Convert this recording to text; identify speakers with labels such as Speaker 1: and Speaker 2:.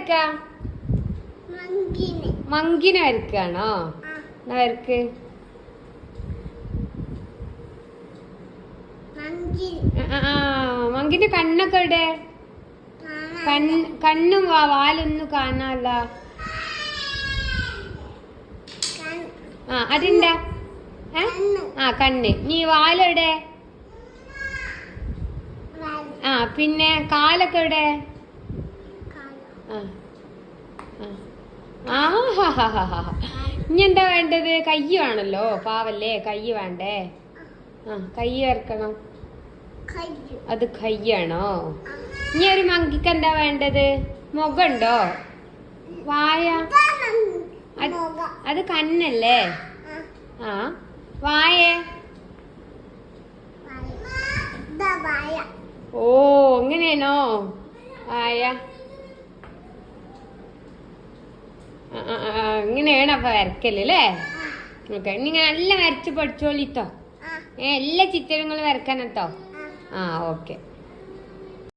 Speaker 1: വരക്ക? മങ്കിനെ വരക്കാണോ? എന്നാ വരക്ക്. മങ്കിന്റെ കണ്ണൊക്കെ ഇവിടെ? കണ്ണും വാലൊന്നും കാണാല്ല. അതിണ്ടാ? കണ്ണ്. നീ വാലെവിടെ? പിന്നെ കാലൊക്കെ എവിടെ? ഇനി എന്താ വേണ്ടത്? കൈ വേണല്ലോ, പാവല്ലേ, കൈ വേണ്ടേ? കൈ വരക്കണം. അത് കൈയാണോ? ഇനി ഒരു മങ്കിക്ക് എന്താ വേണ്ടത്? മുഖണ്ടോ? വായ? അത് കണ്ണല്ലേ? വായ? ഓ, അങ്ങനെയാണോ വായ? ഇങ്ങനെയാണ് അപ്പൊ വരക്കല്ലേ? ഓക്കെ, നിങ്ങൾ നല്ല വരച്ച് പഠിച്ചോളിട്ടോ. എല്ലാ ചിത്രങ്ങളും വരക്കാനട്ടോ. ഓക്കെ.